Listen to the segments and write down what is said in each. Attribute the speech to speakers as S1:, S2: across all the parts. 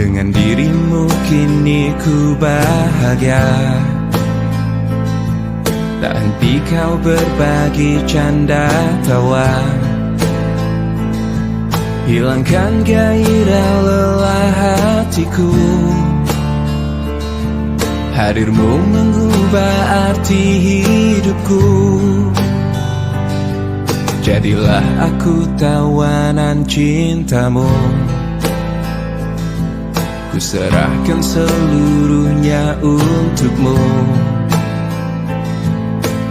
S1: Dengan dirimu kini ku bahagia. Tak henti kau berbagi canda tawa, hilangkan gairah lelah hatiku. Hadirmu mengubah arti hidupku. Jadilah aku tawanan cintamu. Ku serahkan seluruhnya untukmu.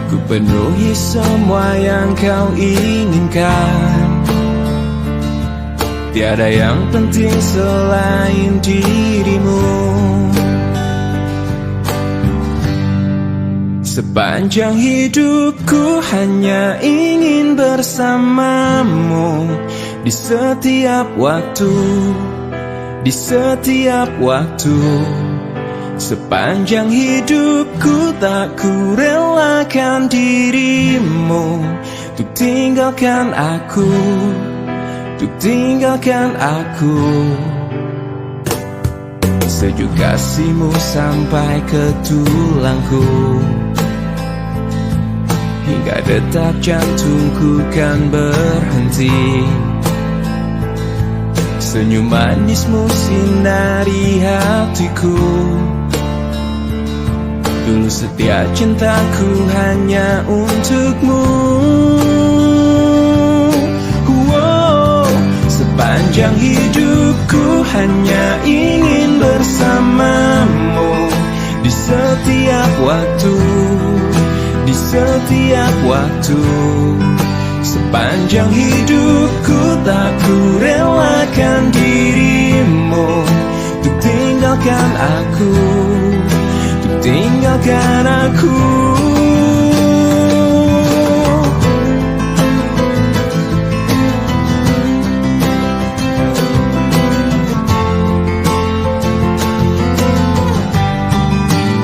S1: Ku penuhi semua yang kau inginkan. Tiada yang penting selain dirimu. Sepanjang hidupku hanya ingin bersamamu. Di setiap waktu, di setiap waktu. Sepanjang hidupku tak ku relakan dirimu untuk tinggalkan aku, untuk tinggalkan aku. Sejuk kasihmu sampai ke tulangku, hingga detak jantungku kan berhenti. Senyum manismu sinari hatiku. Dulu setia cintaku hanya untukmu. Sepanjang hidupku hanya ingin bersamamu. Di setiap waktu, di setiap waktu. Sepanjang hidupku tak ku relakan dirimu untuk tinggalkan aku, untuk tinggalkan aku.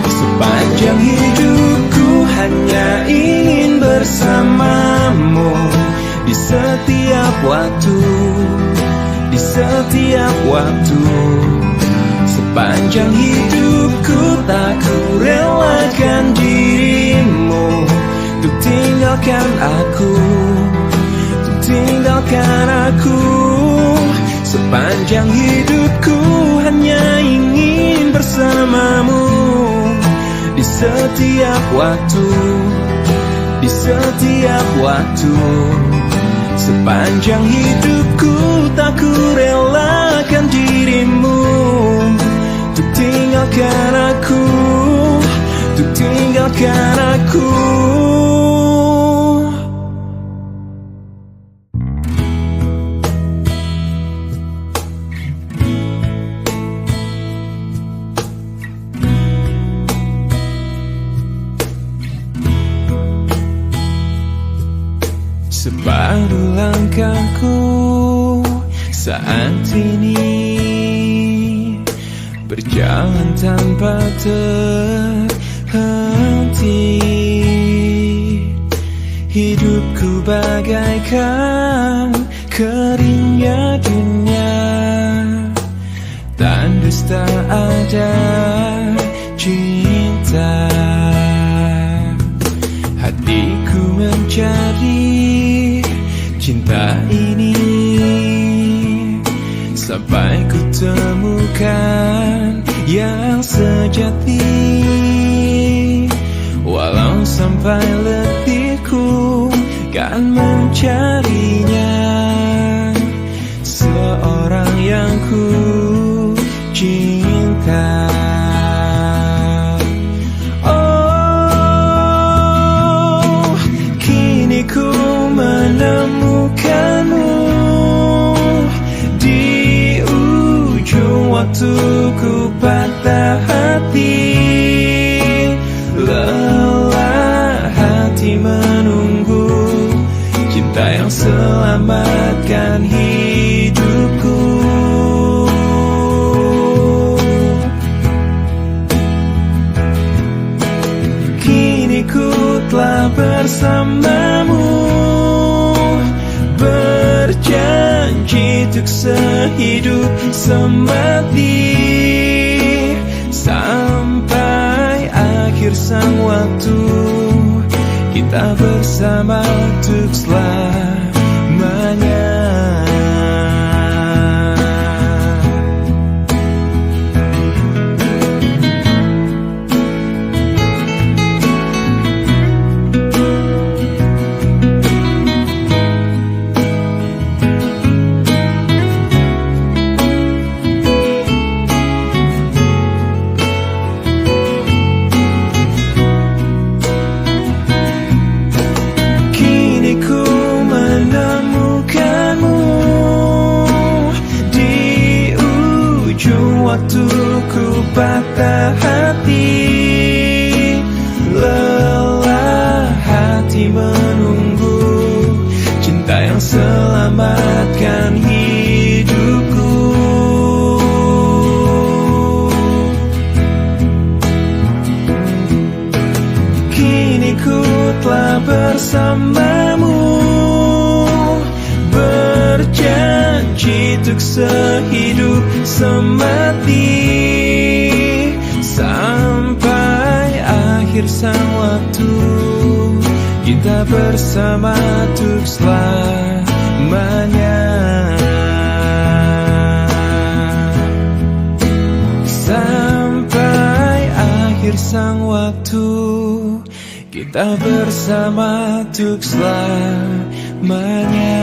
S1: Sepanjang hidupku hanya ingin bersamamu. Di setiap waktu, di setiap waktu. Sepanjang hidupku tak ku relakan dirimu untuk tinggalkan aku, untuk tinggalkan aku. Sepanjang hidupku hanya ingin bersamamu. Di setiap waktu, di setiap waktu. Sepanjang hidupku tak ku relakan dirimu untuk tinggalkan aku, untuk tinggalkan aku. Separuh langkahku saat ini berjalan tanpa terhenti. Hidupku bagaikan keringnya dunia, tandus tak ada cinta. Hatiku mencari cinta ini sampai ku temukan yang sejati. Walau sampai letihku kan mencarinya, seorang yang ku cinta. Oh, kini ku menemukanmu di ujung waktu ku patah hati. Lelah hati menunggu cinta yang selamatkan hidupku. Kini ku telah bersamamu, berjalan berjanji untuk sehidup semati, sampai akhir sang waktu kita bersama untuk selamanya. Waktu ku patah hati, lelah hati menunggu cinta yang selamatkan hidupku. Kini ku telah bersamamu, berjanji untuk sehidup semati, sampai akhir sang waktu kita bersama untuk selamanya. Sampai akhir sang waktu kita bersama untuk selamanya.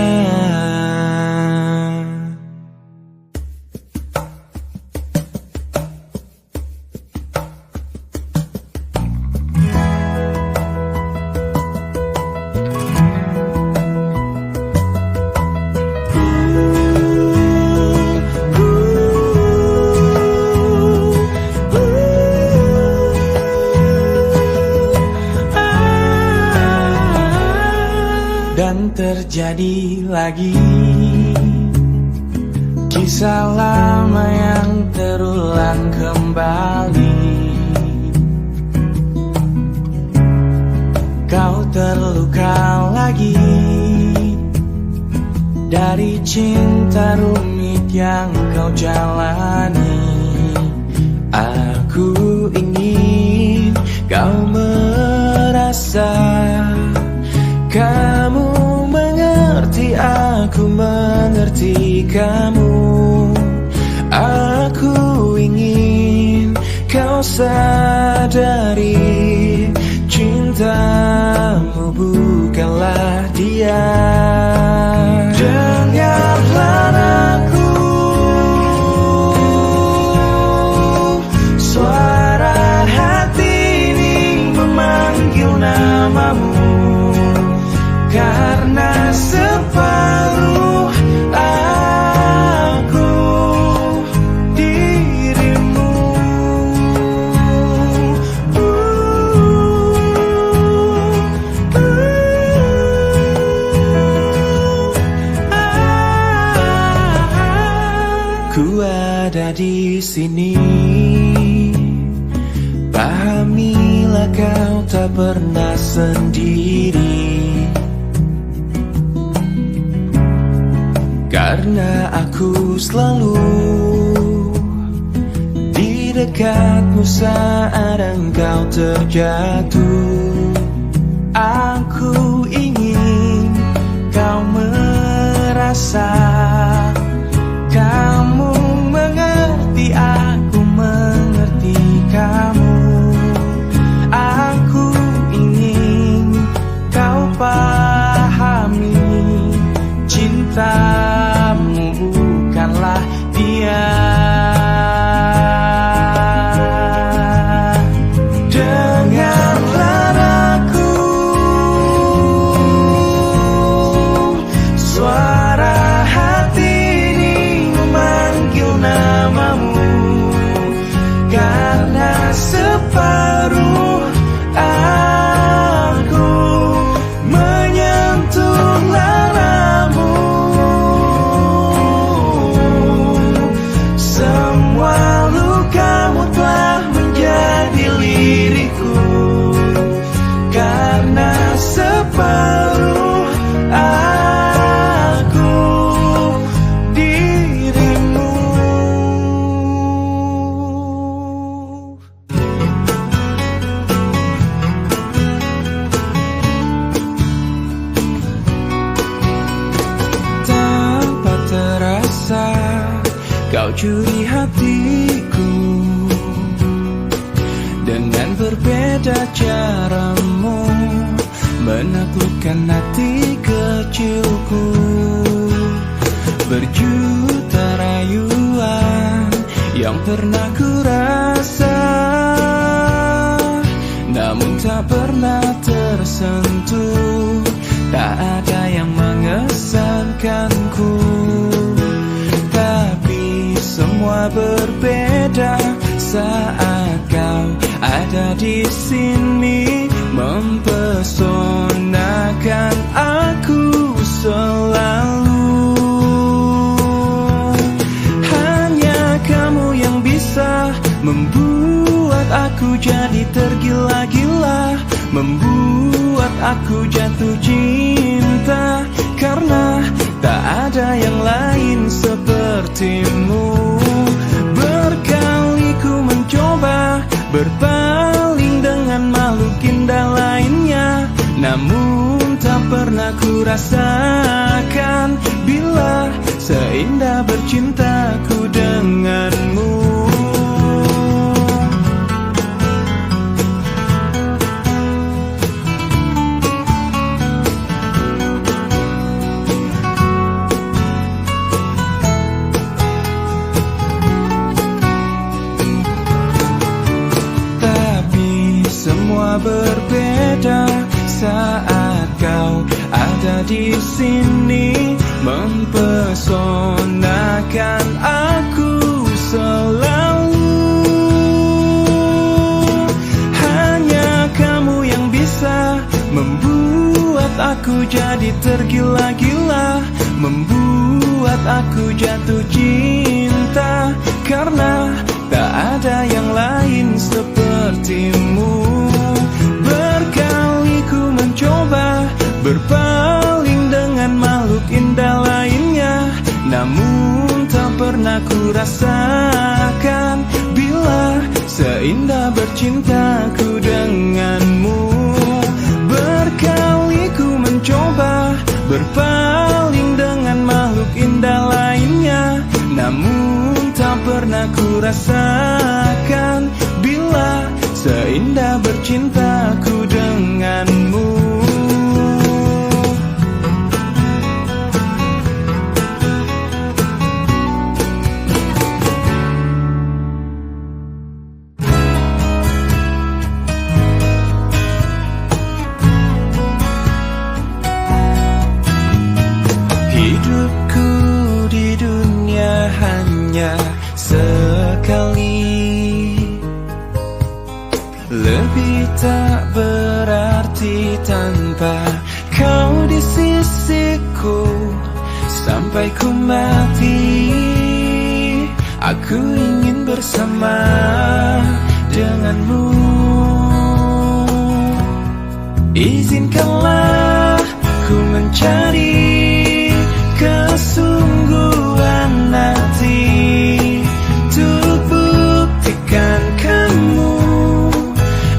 S1: Dan terjadi lagi kisah lama yang terulang kembali. Kau terluka lagi dari cinta rumit yang kau jalani. Aku ingin kau merasa kamu mengerti, aku mengerti kamu. Aku ingin kau sadari cintamu bukanlah dia. Dengarlah aku, suara hati ini memanggil namamu. Karena separuh aku dirimu. Ku ada di sini, pahamilah kau tak pernah sendiri. Karena aku selalu di dekatmu saat engkau terjatuh. Aku ingin kau merasa kamu mengerti, aku mengerti kamu. Aku ingin kau pahami cintamu bukanlah dia. Dengarlah mencuri hatiku. Dengan berbeda caramu menaklukkan hati kecilku. Berjuta rayuan yang pernah ku rasa, namun tak pernah tersentuh. Tak ada yang mengesankanku, tapi semua berbeda saat kau ada di sini, mempesonakan aku selalu. Hanya kamu yang bisa membuat aku jadi tergila-gila, membuat aku jatuh cinta, karena tak ada yang lain sepertimu. Berkali ku mencoba berpaling dengan makhluk indah lainnya, namun tak pernah ku rasakan bila seindah bercintaku denganmu. Semua berbeda saat kau ada di sini, mempesonakan aku selalu. Hanya kamu yang bisa membuat aku jadi tergila-gila, membuat aku jatuh cinta, karena tak ada yang lain sepertimu. Berkali ku mencoba berpaling dengan makhluk indah lainnya, namun tak pernah ku rasakan bila seindah bercintaku denganmu. Berkali ku mencoba berpaling dengan makhluk indah lainnya, namun tak pernah ku rasakan bila seindah bercintaku denganmu. Hidupku di dunia hanya sekali, lebih tak berarti tanpa kau di sisiku. Sampai ku mati, aku ingin bersama denganmu. Izinkanlah ku mencari kesungguhan hati, untuk buktikan kamu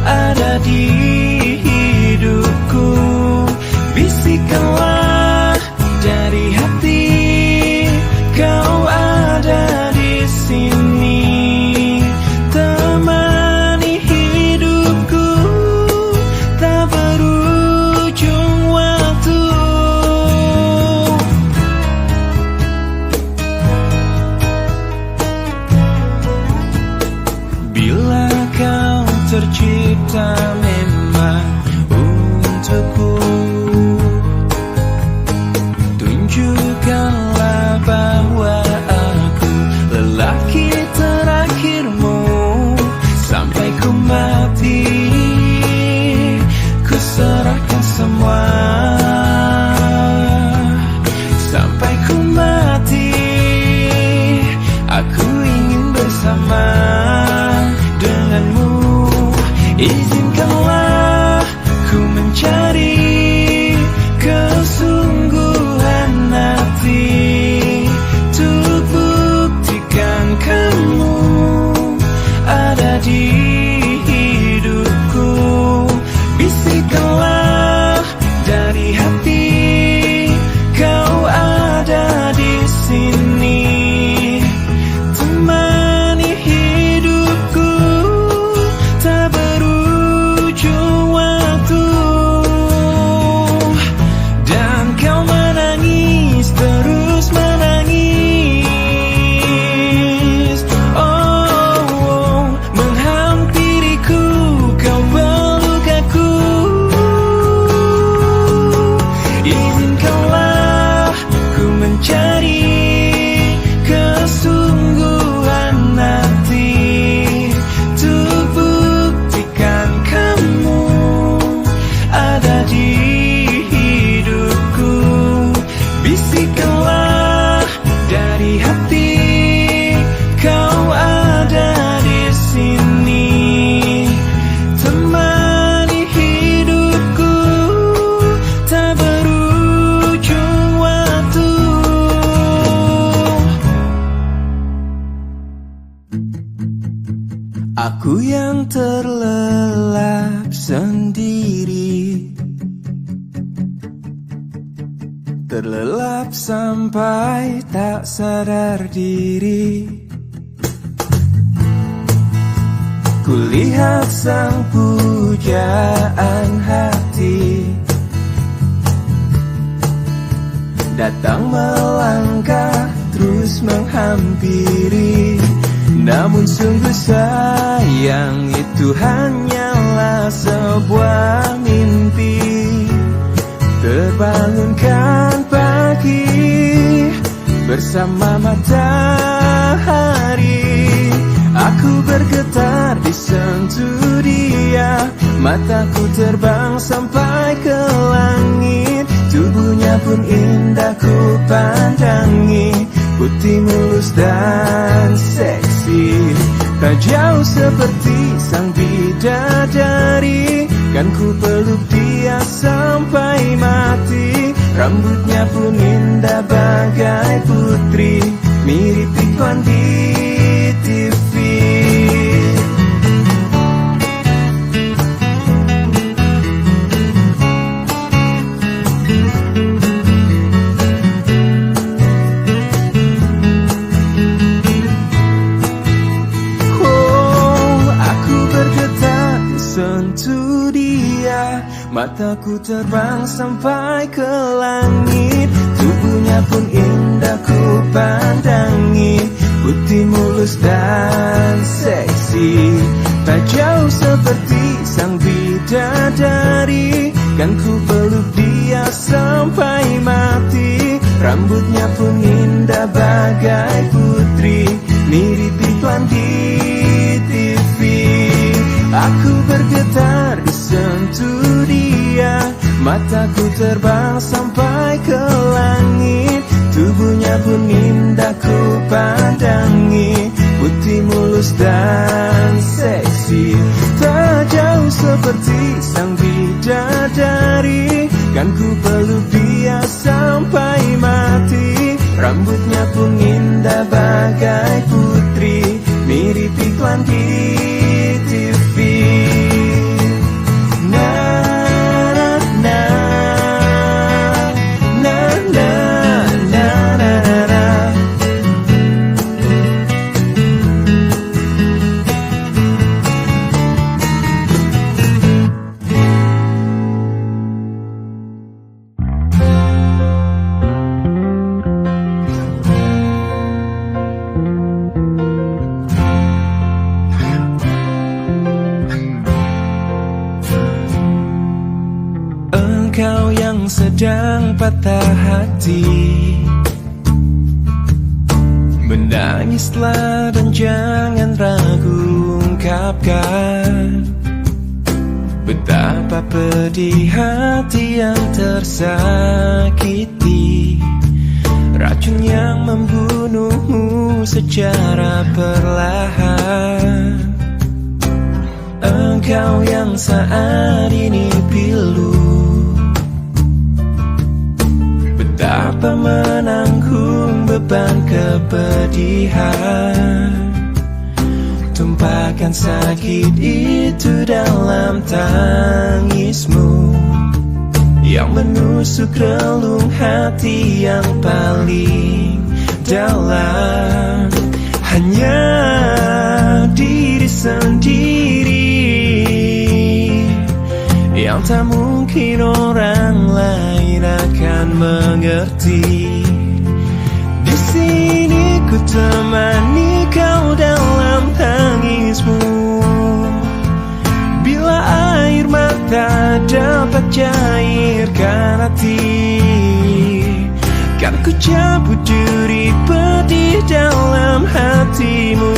S1: ada di hidupku. Bisikanlah dari hati, kau ada di sini, temani hidupku tak berujung waktu. Bila kau tercipta memang untukku, tunjukkanlah bahwa aku lelaki terakhirmu. Sampai ku mati, ku serahkan semua. Sampai ku mati, aku ingin bersama denganmu. Izinkanlah ku mencari kesungguhan hati, untuk buktikan kamu ada di hidupku. Bisikanlah dari hati, kau ada di sini, temani terlelap sampai tak sadar diri. Kulihat sang pujaan hati datang melangkah terus menghampiri. Namun sungguh sayang, itu hanyalah sebuah mimpi. Terbangunkan pagi bersama matahari, aku bergetar disentuh dia. Mataku terbang sampai ke langit, tubuhnya pun indah ku pandangi. Putih mulus dan seksi, tak jauh seperti sang bidadari. Kan ku peluk dia sampai mati. Rambutnya pun indah bagai putri, mirip iklan di TV. Sentuh dia, mataku terbang sampai ke langit. Tubuhnya pun indah ku pandangi, putih mulus dan seksi. Tak jauh seperti sang bidadari, kan ku peluk dia sampai mati. Rambutnya pun indah bagai putri, mirip iklan di TV. Aku bergetar disentuh dia, mataku terbang sampai ke langit. Tubuhnya pun indah ku pandangi, putih mulus dan seksi. Tak jauh seperti sang bidadari, kan ku peluk dia sampai mati. Rambutnya pun indah bagai putri, mirip iklan di TV. Engkau yang sedang patah hati, menangislah dan jangan ragu ungkapkan betapa pedih hati yang tersakiti. Racun yang membunuhmu secara perlahan. Engkau yang saat ini pilu, betapa menanggung beban kepedihan. Tumpahkan sakit itu dalam tangismu yang menusuk relung hati yang paling dalam. Hanya diri sendiri yang tak mungkin orang lain akan mengerti. Di sini ku temani kau dalam tangismu. Bila air mata dapat cairkan hati, kan ku cabut duri pedih dalam hatimu,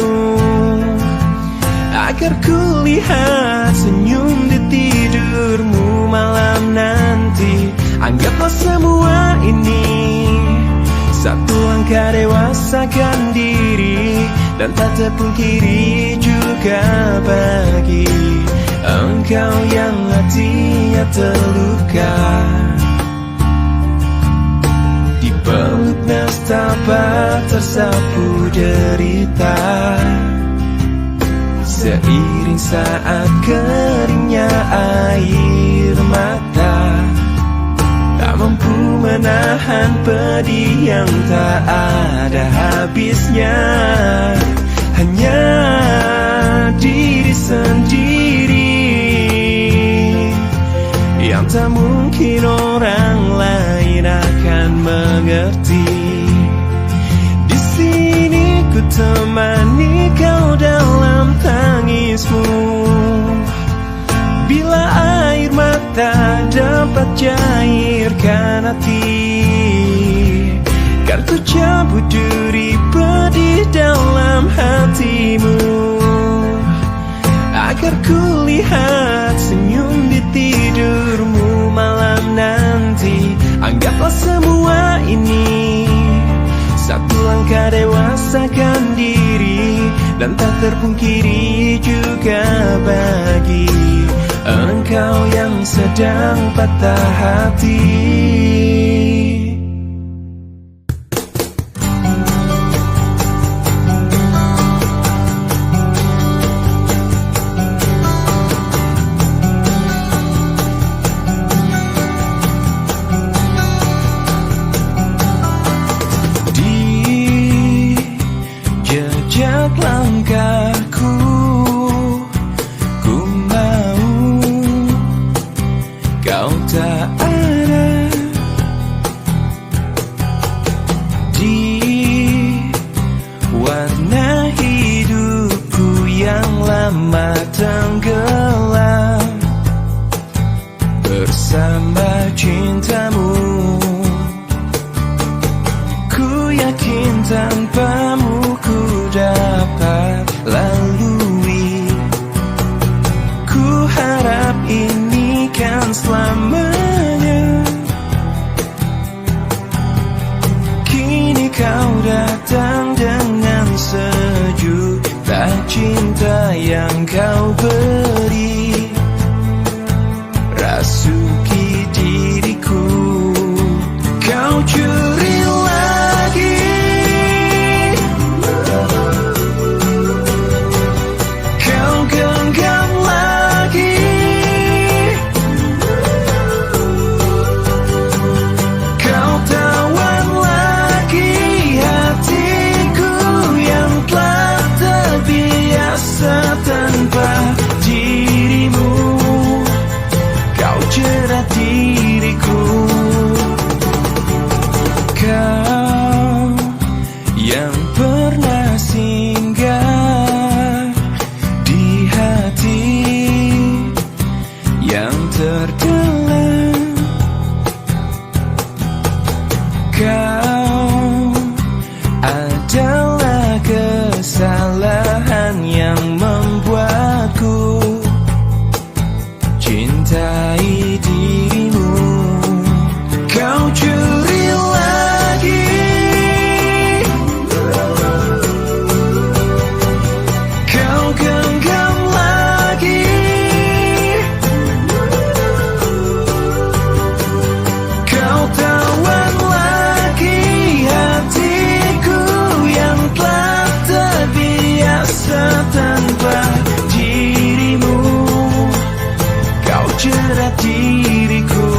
S1: agar ku lihat senyum di tidurmu malam nanti. Anggaplah semua ini satu langkah dewasakan diri, dan tak terpungkiri juga bagi engkau yang hatinya terluka. Dipeluk nestapa tersapu derita, seiring saat keringnya air mata, tak mampu menahan menahan pedih yang tak ada habisnya. Hanya diri sendiri yang tak mungkin orang lain akan mengerti. Di sini ku temani kau dalam tangismu, bila air mata dapat cairkan hati. Kan ku cabut duri pedih dalam hatimu, agar ku lihat senyum di tidurmu malam nanti. Anggaplah semua ini satu langkah dewasakan diri, dan tak terpungkiri juga bagi engkau yang sedang patah hati. Jejak langkahku, ku mau kau tak ada di warna hidupku yang lama tenggelam bersama cintamu. Ku yakin tanpamu ku dapat lalui. Ku harap ini kan selamanya. Kini kau datang dengan sejuta cinta yang kau beri, rasuki diriku. Kau curi lagi, kau genggam lagi, kau tawan lagi hatiku yang telah terbiasa tanpa dirimu. Kau jerat diriku, kau yang pernah singgah di hati yang terdalam. Kau adalah kesalahan yang membuatku cintai dirimu. Kau curi lagi, kau genggam lagi, kau tawan lagi hatiku yang telah terbiasa tanpa dirimu. Kau jerat diriku.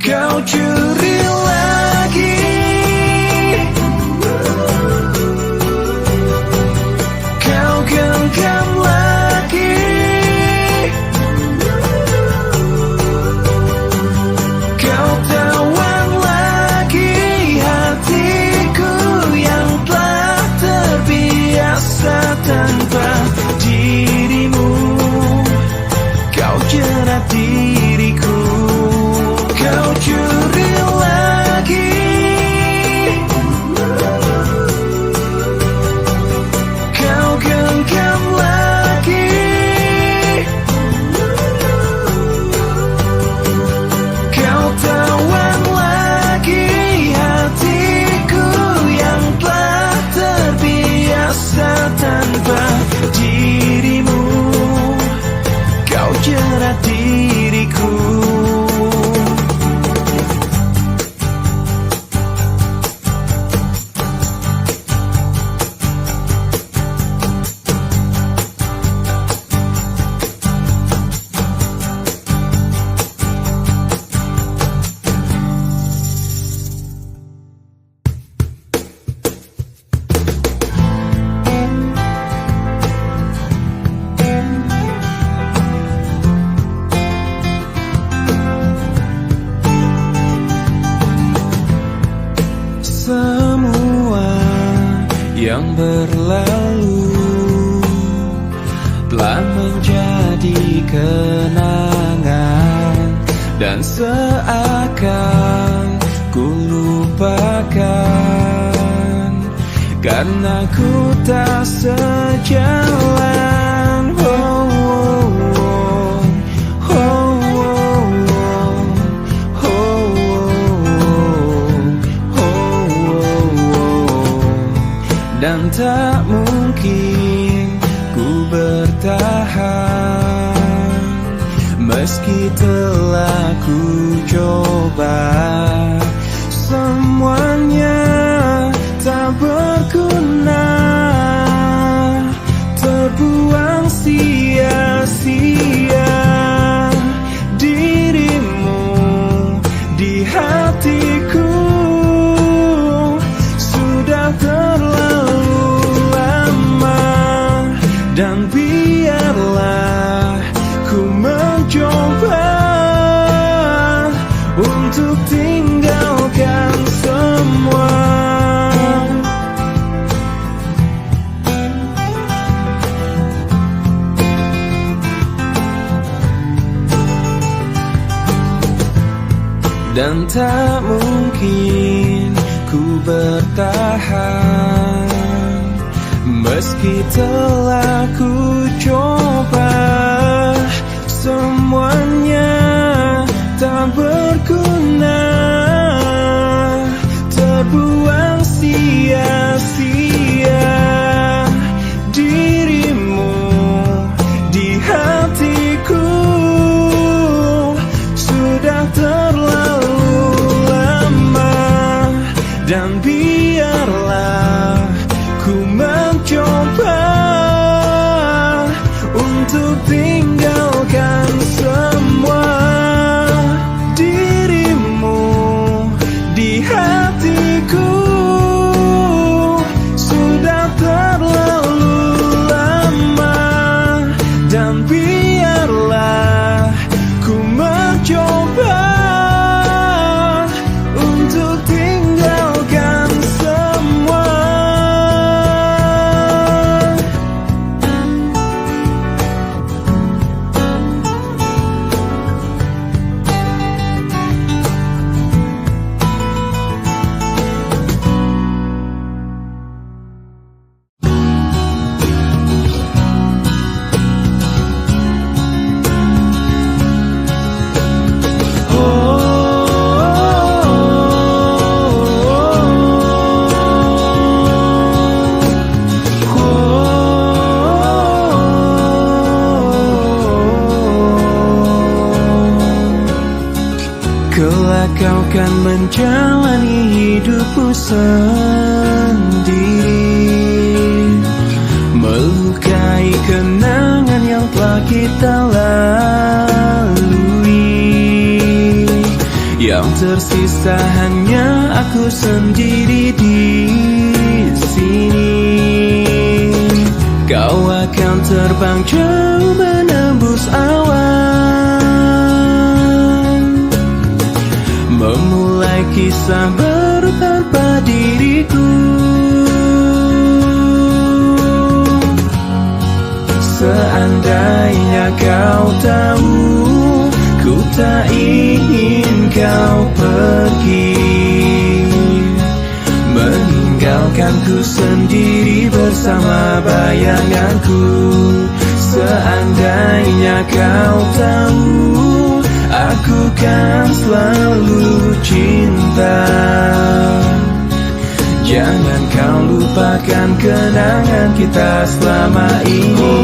S1: Kau curi lagi, kau genggam lagi, kau tawan lagi hatiku yang telah terbiasa tanpa dirimu. Kau jerat diriku. Kau curi lagi, diriku. Semua yang berlalu telah menjadi kenangan, dan seakan ku lupakan karena ku tak sejalan. Dan tak mungkin ku bertahan meski telah ku coba. Semuanya tak berguna, terbuang sia-sia. Dirimu di hatiku sudah terlalu lama, dan biarlah ku mencoba untuk tinggalkan semua. Dan tak mungkin ku bertahan meski telah ku coba. Semuanya tak berguna, terbuang sia-sia. Dirimu di hatiku sudah terlalu lama, dan biarlah ku mencoba untuk tinggalkan semua. Dirimu di hatiku sudah terlalu lama, dan biarlah ku mencoba untuk tinggalkan semua. Kelak kau kan menjalani hidupmu sendiri, melukai kenangan yang telah kita lalui. Yang tersisa hanya aku sendiri di sini. Kau akan terbang jauh menembus awan, memulai kisah baru tanpa diriku. Seandainya kau tahu, ku tak ingin kau pergi, meninggalkanku sendiri bersama bayanganku. Seandainya kau tahu, aku kan selalu cinta. Jangan kau lupakan kenangan kita selama ini.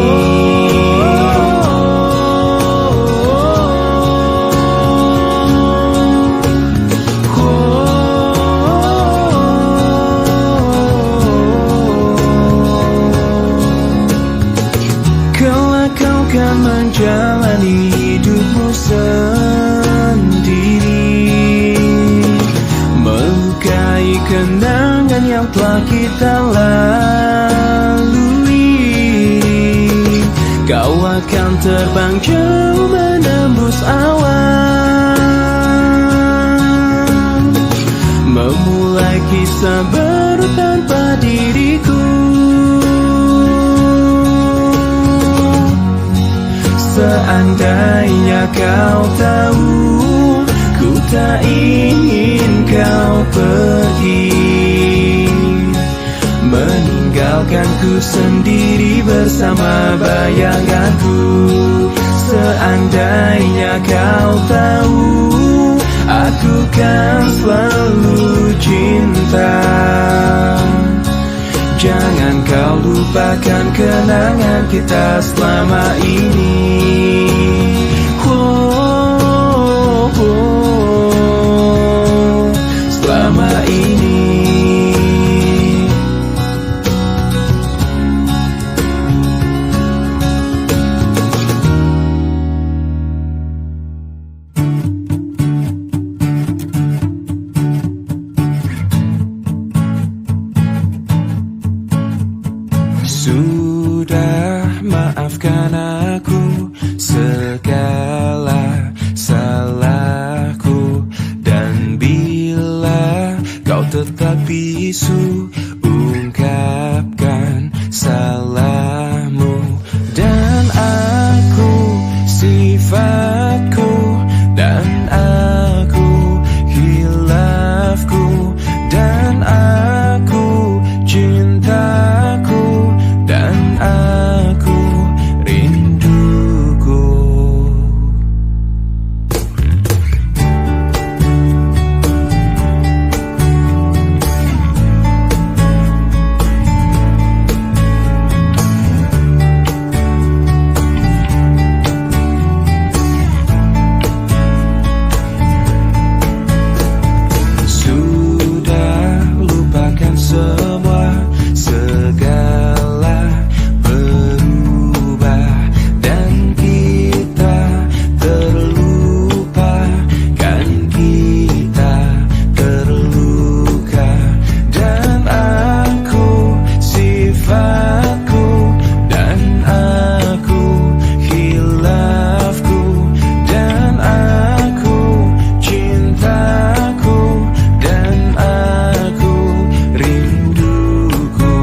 S1: kita lalui, kau akan terbang jauh menembus awan, memulai kisah baru tanpa diriku. Seandainya kau tahu, ku tak ingin kau pergi, meninggalkanku sendiri bersama bayanganku. Seandainya kau tahu, aku kan selalu cinta. Jangan kau lupakan kenangan kita selama ini. Selama ini. Sudah maafkan aku segala salahku, dan bila kau tetap bisu ungkapkan salahmu, dan aku sifatku, dan aku hilafku, dan aku cintaku, dan aku rinduku. Sudah lupakan semua, segala berubah, dan kita terlupa, kan kita terluka, dan aku sifatku, dan aku hilafku, dan aku cintaku, dan aku rinduku.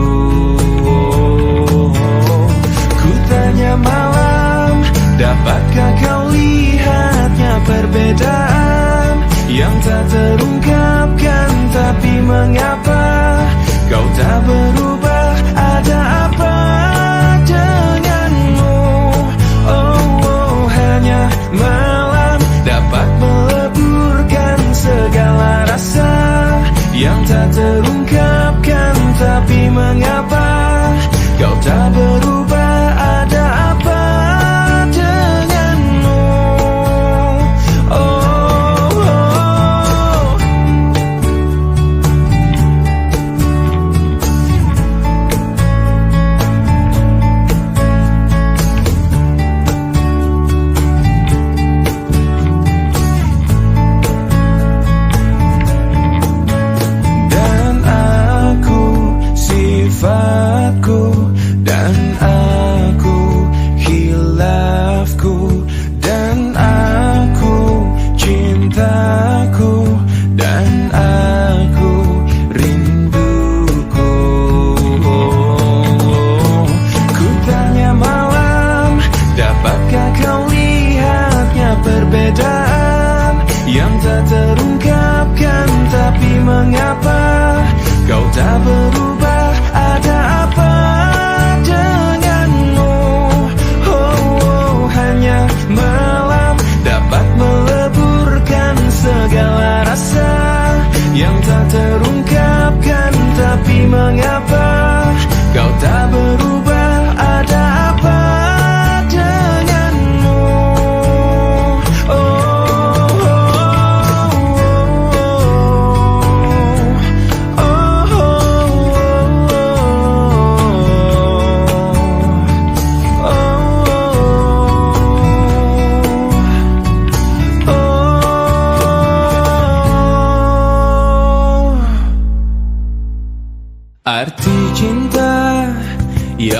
S1: Ku tanya malam, dapatkah kau lihatnya perbedaan yang tak terungkapkan? Tapi mengapa kau tak berubah? Ada apa denganmu? Oh, hanya malam dapat meleburkan segala rasa yang tak terungkapkan. Tapi mengapa kau tak berubah? Ada apa denganmu? Oh, oh.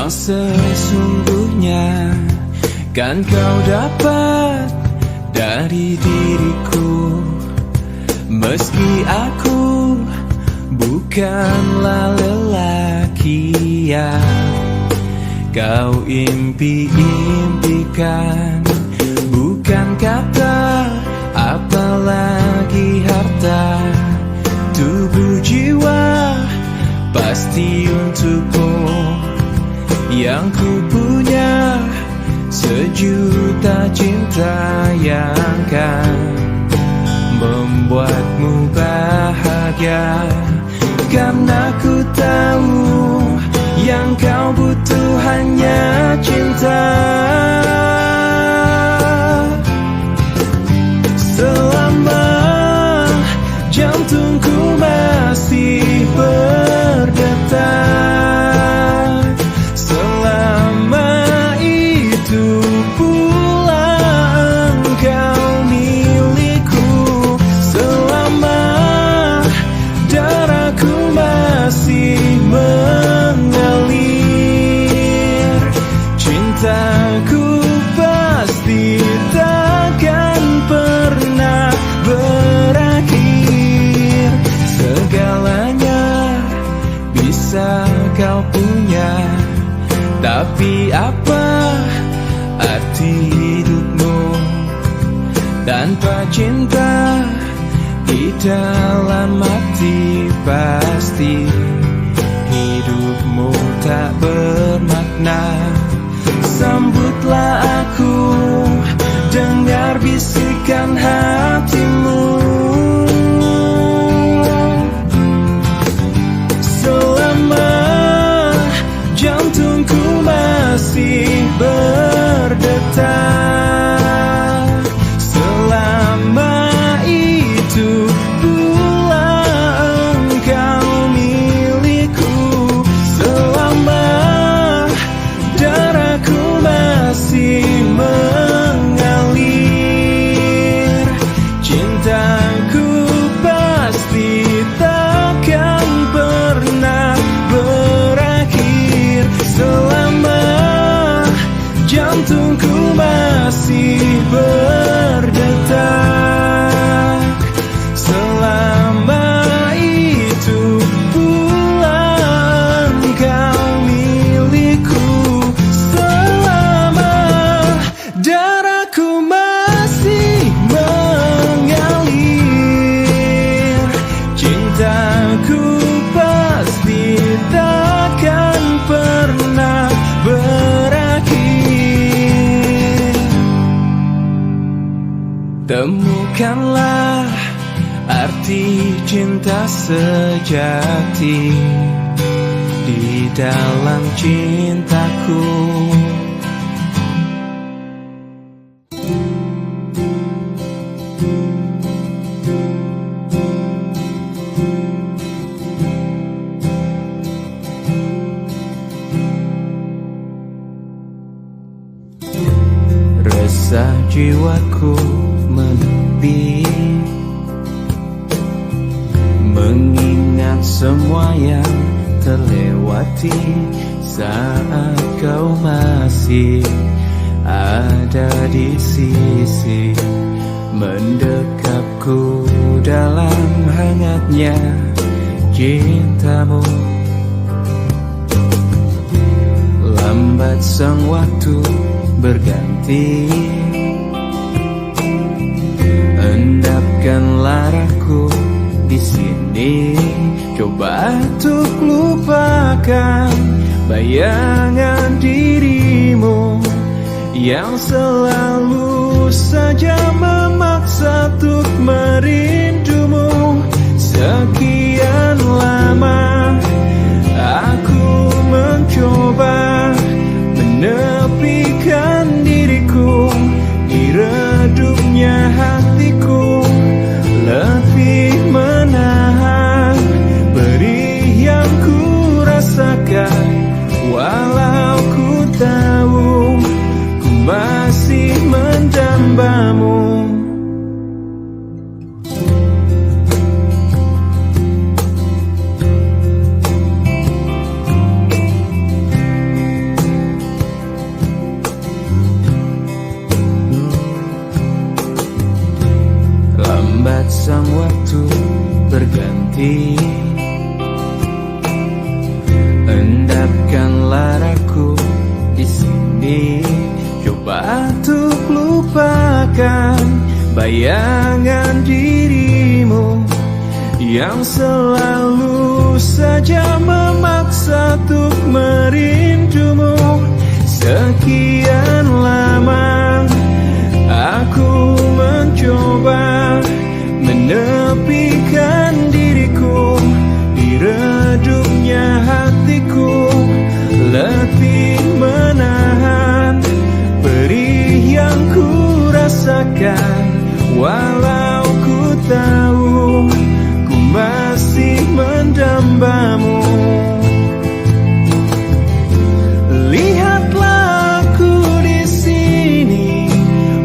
S1: yang sesungguhnya kan kau dapat dari diriku. Meski aku bukanlah lelaki yang kau impi-impikan, bukan kata apalagi harta, tubuh jiwa pasti untukmu. Yang ku punya sejuta cinta yang kan membuatmu bahagia. Karena ku tahu yang kau butuh hanya cinta. Selama jantungku masih berdetak, selama itu pula engkau milikku. Selama darahku masih mengalir, cintaku pasti takkan pernah berakhir. Segalanya bisa kau punya, tapi apa arti hidupmu tanpa cinta? Di dalam hati pasti hidupmu tak bermakna. Sambutlah aku, dengar bisikan hatimu. Selama jantungku masih berdetak, selama itu pula engkau milikku. Selama darahku masih mengalir, cintaku pasti takkan pernah berakhir. Selama jantungku masih berdetak, selama itu pula engkau milikku. Selama darahku masih mengalir, cintaku pasti takkan pernah berakhir. Temukanlah arti cinta sejati di dalam cintaku. Resah jiwaku menepi, mengingat semua yang terlewati saat kau masih ada di sisi, mendekapku dalam hangatnya cintamu. Lambat sang waktu berganti, endapkanlah raku di sini. Coba untuk lupakan bayangan dirimu yang selalu saja memaksa untuk merindumu. Sekian lama aku mencoba menepikan diriku di redupnya hatiku, lebih menahan perih yang ku rasakan. Walau ku tahu ku masih mendambamu. lambat sang waktu berganti. Endapkanlah aku di sini, coba untuk lupakan bayangan dirimu yang selalu saja memaksa untuk merindumu. Sekian lama aku mencoba menepikan diriku di redupnya hatiku, letih menahan perih yang ku rasakan. Walau ku tahu ku masih mendambamu. Lihatlah aku di sini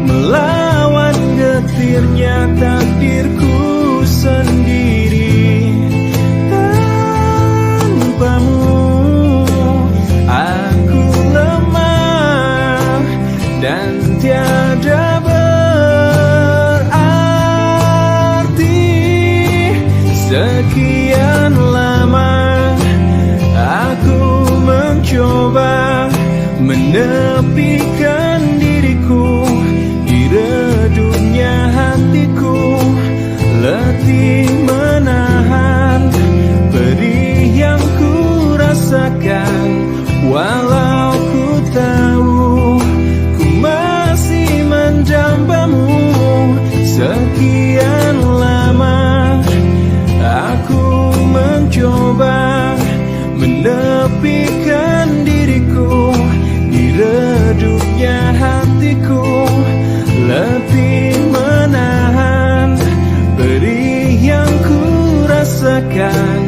S1: melawan getirnya takdirku sendiri. Tanpamu aku lemah dan tiada berarti. Sekian lama aku mencoba menepikan diriku di redupnya hatiku, letih menahan perih yang ku rasakan. Walau ku tahu ku masih mendambamu. Sekian lama aku mencoba menepikan diriku di redupnya hatiku, letih menahan perih yang ku rasakan.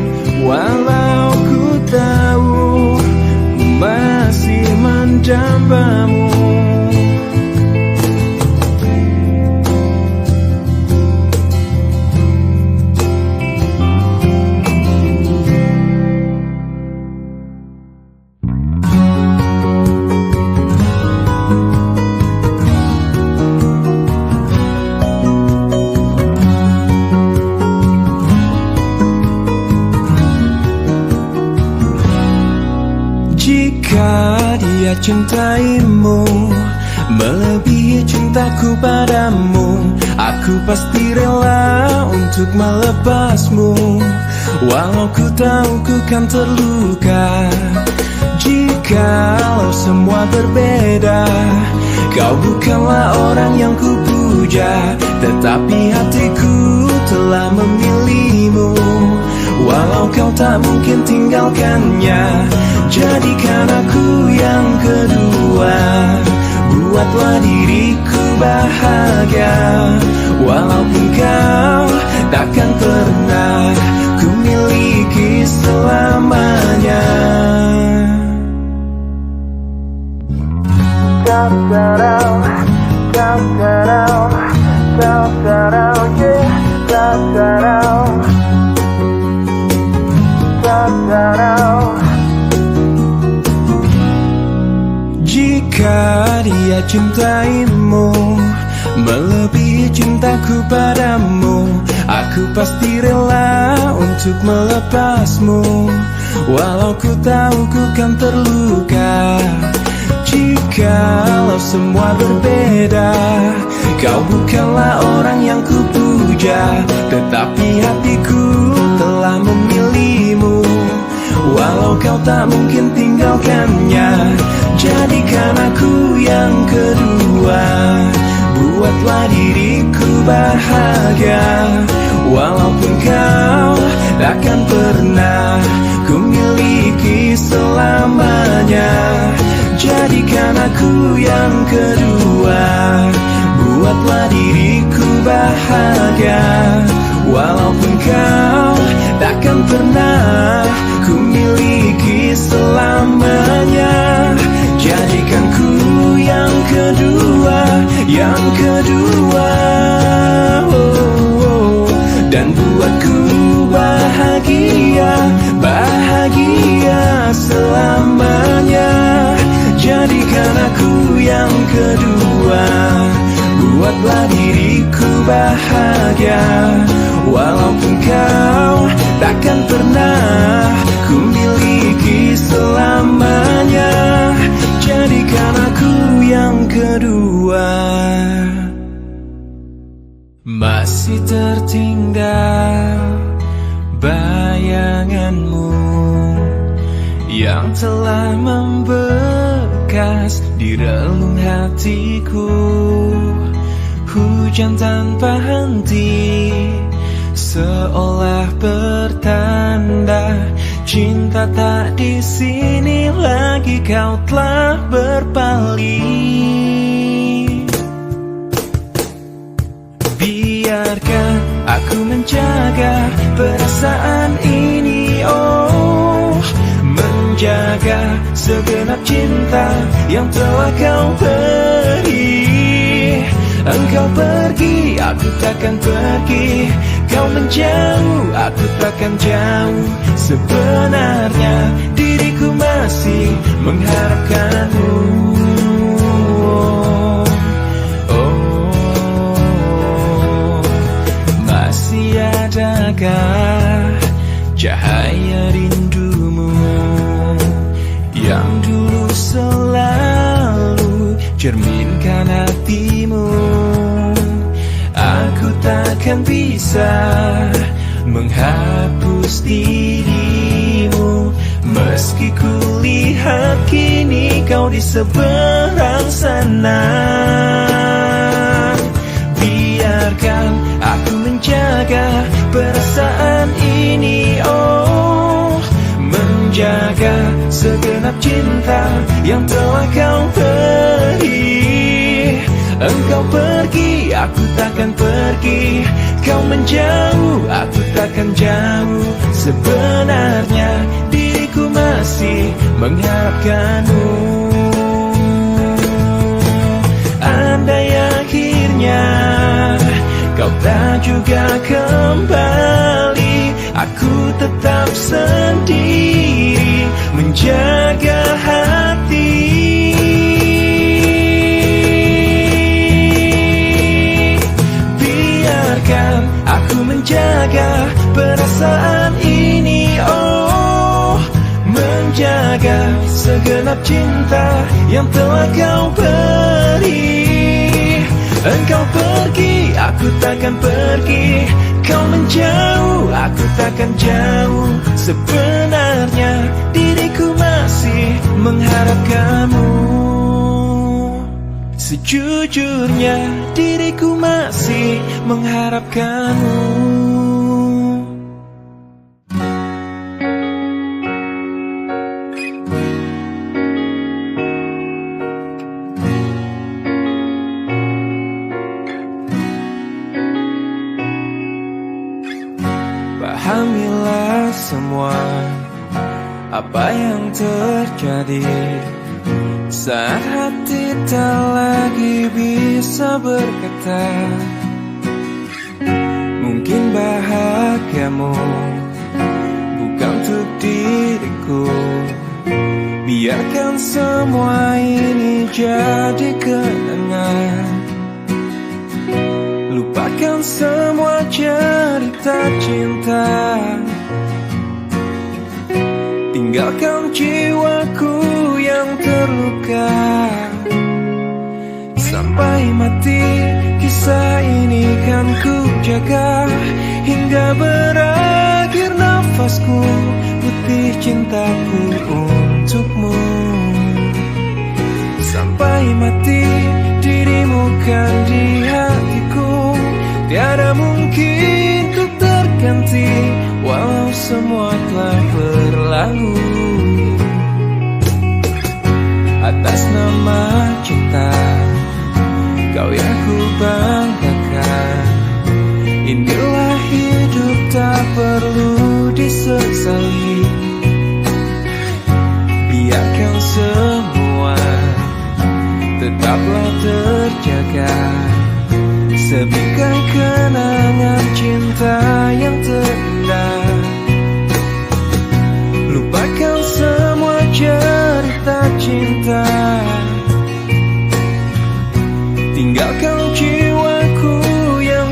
S1: Walau ku tahu ku masih mendambamu. Jika dia cintaimu melebihi cintaku padamu, aku pasti rela untuk melepasmu. Walau ku tahu ku kan terluka. Jikalau semua berbeda, kau bukanlah orang yang ku puja, tetapi hatiku telah memilihmu. Walau kau tak mungkin tinggalkannya, jadikan aku yang kedua. Buatlah diriku bahagia, walaupun kau takkan pernah ku miliki selamanya. Jika dia cintaimu melebihi cintaku padamu, aku pasti rela untuk melepasmu. Walau ku tahu ku kan terluka. Jikalau semua berbeda, kau bukanlah orang yang ku puja, tetapi hatiku telah memilihmu. Walau kau tak mungkin tinggalkannya, jadikan aku yang kedua. Buatlah diriku bahagia, walaupun kau takkan pernah ku miliki selamanya. Jadikan aku yang kedua. Buatlah diriku bahagia, walaupun kau takkan pernah ku miliki selamanya. Jadikan ku yang kedua, yang kedua, dan buatku bahagia, bahagia selamanya. Jadikan aku yang kedua, buatlah diriku bahagia, walaupun kau takkan pernah ku miliki selamanya. Jadikan aku yang kedua. Masih tertinggal bayanganmu yang telah membekas di relung hatiku. Hujan tanpa henti seolah bertanda cinta tak di sini lagi, kau telah berpaling. Biarkan aku menjaga perasaan ini, oh, menjaga segenap cinta yang telah kau beri. Engkau pergi, aku takkan pergi. Kau menjauh, aku takkan jauh. Sebenarnya diriku masih mengharapkanmu. Oh, masih adakah cahaya rindumu yang dulu selalu cerminkan hatimu? Aku takkan bisa menghapus dirimu, meski ku lihat kini kau di seberang sana. Biarkan aku menjaga perasaan ini, oh, menjaga segenap cinta yang telah kau beri. Engkau pergi, aku takkan pergi. Kau menjauh, aku takkan jauh. Sebenarnya diriku masih mengharapkanmu. Andai akhirnya kau tak juga kembali, aku tetap sendiri menjaga hati. Aku menjaga perasaan ini, oh, menjaga segenap cinta yang telah kau beri. Engkau pergi, aku takkan pergi. Kau menjauh, aku takkan jauh. Sebenarnya diriku masih mengharapkanmu. Sejujurnya diriku masih mengharapkanmu. Pahamilah semua apa yang terjadi saat hati tak lagi bisa berkata. Mungkin bahagiamu bukan untuk diriku. Biarkan semua ini jadi kenangan. Lupakan semua cerita cinta. Tinggalkan jiwaku yang terluka. Sampai mati kisah ini kan ku jaga, hingga berakhir nafasku, putih cintaku untukmu. Sampai mati dirimu kan di hatiku, tiada mungkin ku terganti, walau semua telah berlalu. Atas nama cinta kau yang ku banggakan, inilah hidup tak perlu disesali. Biarkan semua tetaplah terjaga, sebingkai kenangan cinta yang terindah. Lupakan semua cerita cinta. Tinggalkan jiwaku yang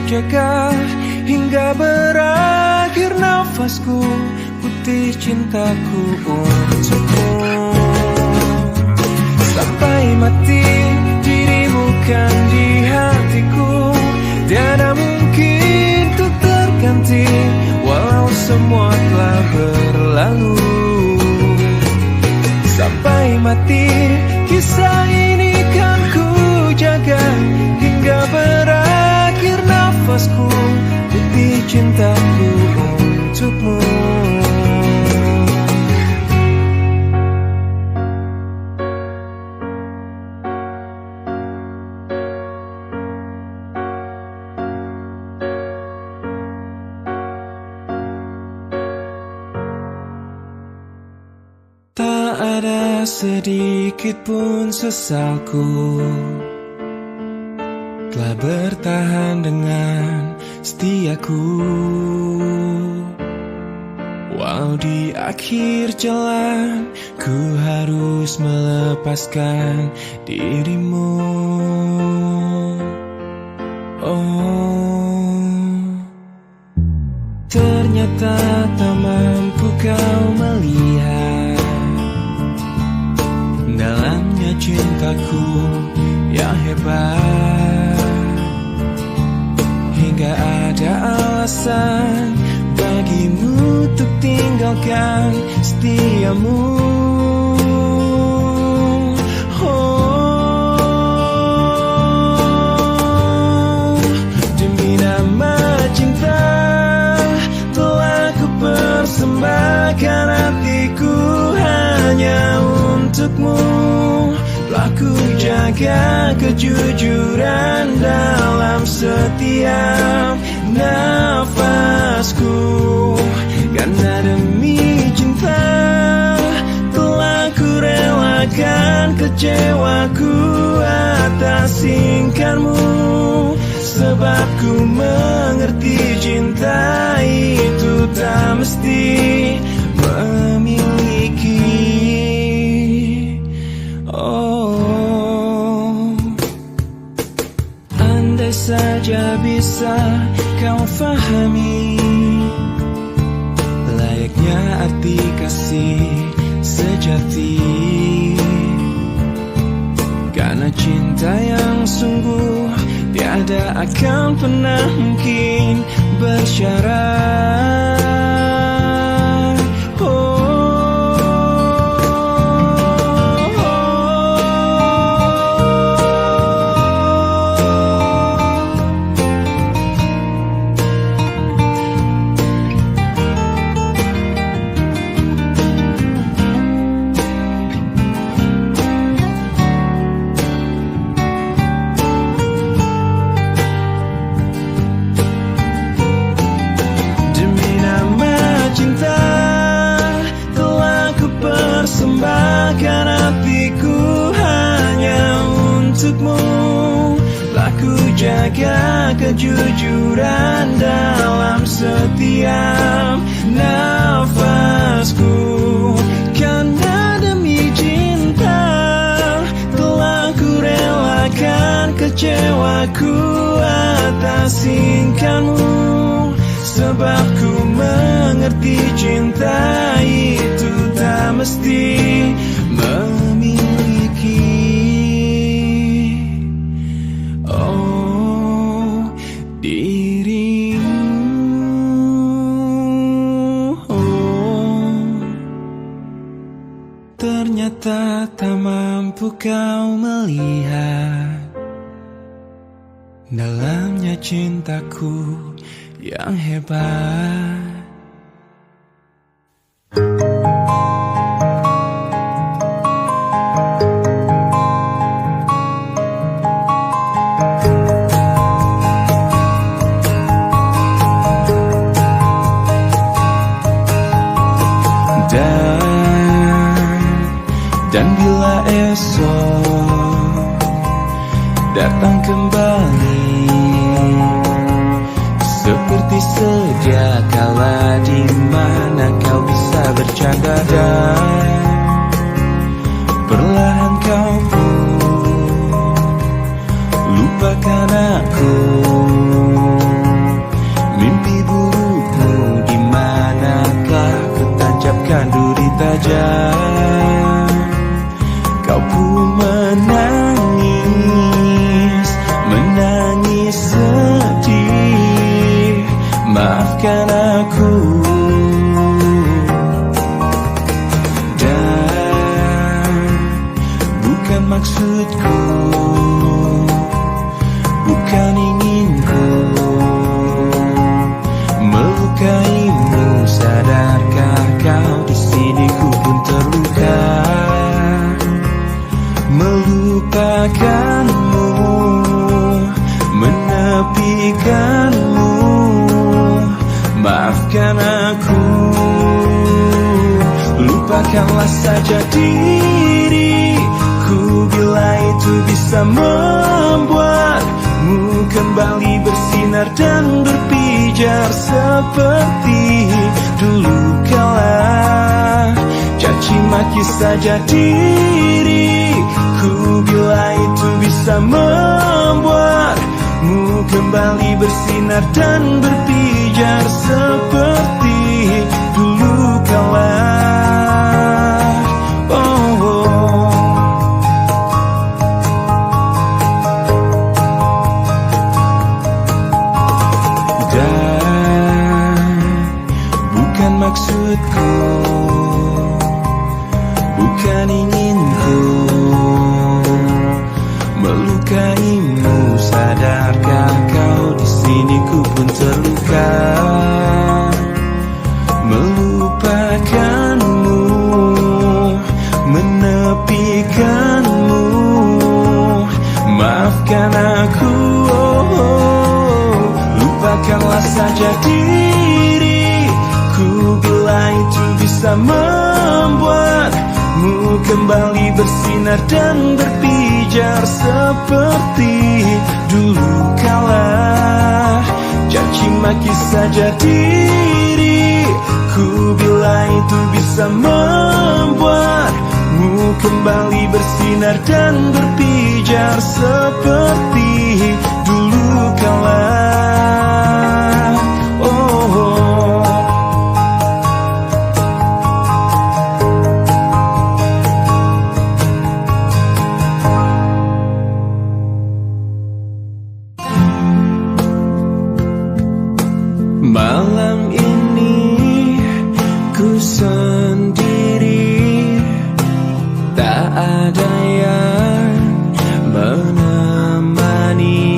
S1: jaga hingga berakhir nafasku, putih cintaku untukmu. Sampai mati dirimu kan di hatiku, tiada mungkin untuk terganti, walau semua telah berlalu. Sampai mati kisah ini kan ku jaga hingga berakhir nafasku, putih cintaku untukmu. Tak ada sedikit pun sesalku, telah bertahan dengan setiaku. Walau di akhir jalan ku harus melepaskan dirimu. Oh, ternyata tak mampu kau melihat dalamnya cintaku yang hebat, hingga ada alasan bagimu untuk tinggalkan setiamu. Oh, demi nama cinta telah ku persembahkan hatiku hanya untukmu. Telah ku jaga kejujuran dalam setiap nafasku, karena demi cinta telah ku relakan kecewaku atas singkarmu. Sebab ku mengerti cinta itu tak mesti memiliki. Oh, andai saja bisa kau fahami layaknya arti kasih sejati, karena cinta yang sungguh tiada akan pernah mungkin bersyarat. Persembahkan hatiku hanya untukmu. Telah ku jaga kejujuran dalam setiap nafasku, karena demi cinta telah ku relakan kecewaku atas singkarmu. Sebab ku mengerti cinta itu tak mesti memiliki. Oh, dirimu. Oh, ternyata tak mampu kau melihat dalamnya cintaku yang hebat. Dan bila esok datang kembali seperti sedia kala, di mana kau bisa bercanda dan perlahan kau pun lupakan aku. saja kau pun menangis, menangis sedih. Maafkan aku. Dan bukan maksudku, bukan inginku melukaimu. Sadarkah kau di sini ku pun terluka, melupakanmu, menepikanmu. Maafkan aku. Lupakanlah saja diriku bila itu bisa membuatmu kembali bersinar dan berpijar seperti dulu kala. Caci maki saja diriku bila itu bisa membuatmu kembali bersinar dan berpijar seperti dulu kala. Maksudku, bukan inginku melukaimu. Sadarkah kau di sini ku pun terluka, melupakanmu, menepikanmu. Maafkan aku. Lupakanlah saja diri bila itu bisa membuatmu kembali bersinar dan berpijar seperti dulu kala. Caci maki saja diriku bila itu bisa membuatmu kembali bersinar dan berpijar seperti dulu kala. Malam ini ku sendiri, tak ada yang menemani.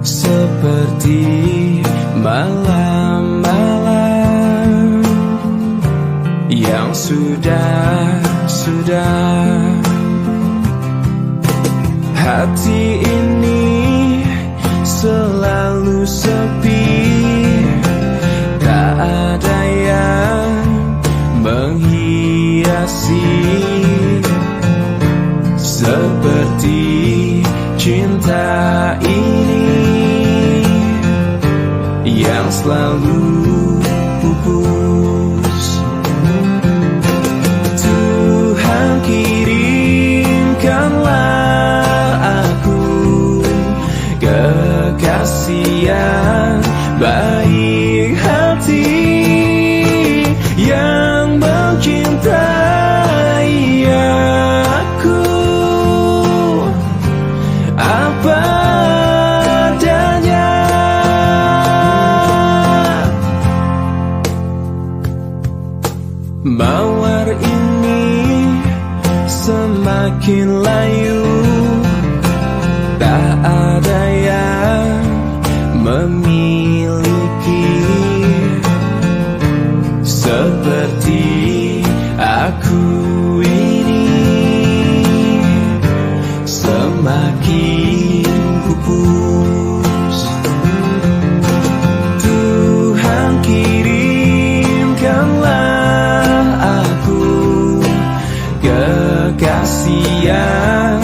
S1: Seperti malam-malam yang sudah hati ini selalu sepi, tak ada yang menghiasi. Seperti cinta ini yang selalu pupus. Tuhan kirimkanlah aku kekasih yang baik hati, yang mencintai aku apa adanya. Mawar ini semakin layu, tak ada yang memiliki. Seperti aku ini semakin pupus. Tuhan kirimkanlah aku kekasih yang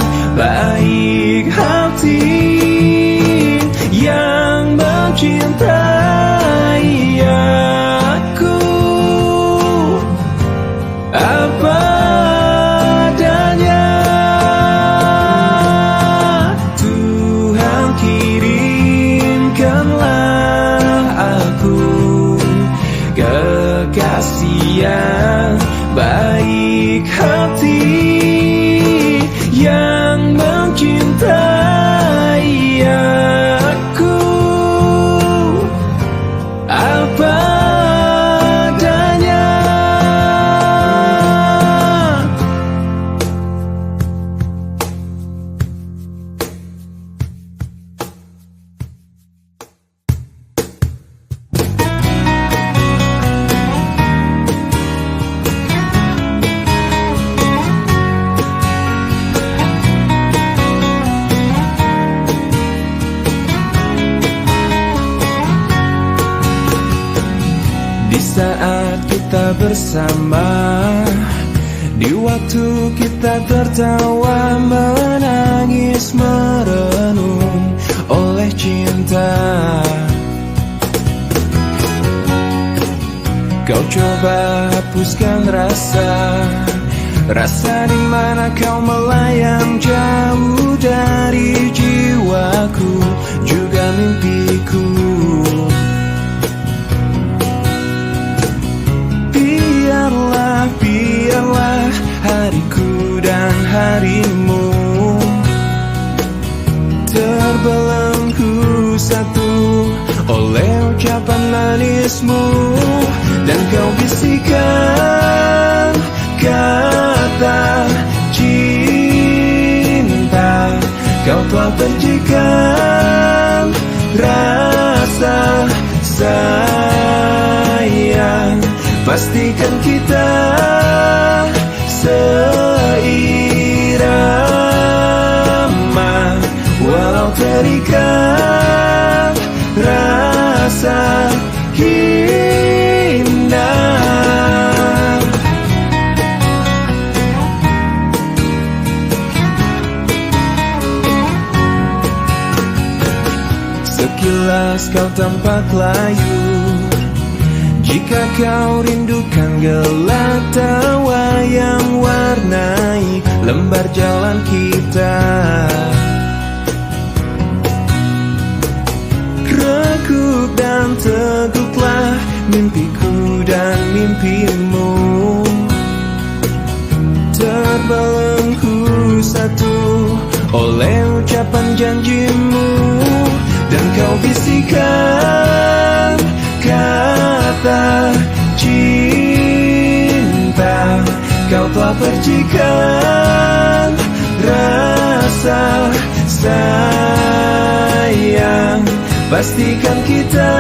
S1: saat kita bersama, di waktu kita tertawa, menangis, merenung oleh cinta. Kau coba hapuskan rasa di mana kau melayang jauh dari jiwaku, juga mimpiku. Biarlah hariku dan harimu terbelenggu satu oleh ucapan manismu. Dan kau bisikan kata cinta, kau telah percikan rasa sayang. Pastikan kita seirama, walau terikat rasa indah. Sekilas kau tampak layu, jika kau rindukan gelak tawa yang warnai lembar jalan kita. Rekup dan teguklah mimpiku dan mimpimu, terbelenggu satu oleh ucapan janjimu. Dan kau bisikan kata cinta, kau telah percikan rasa sayang. Pastikan kita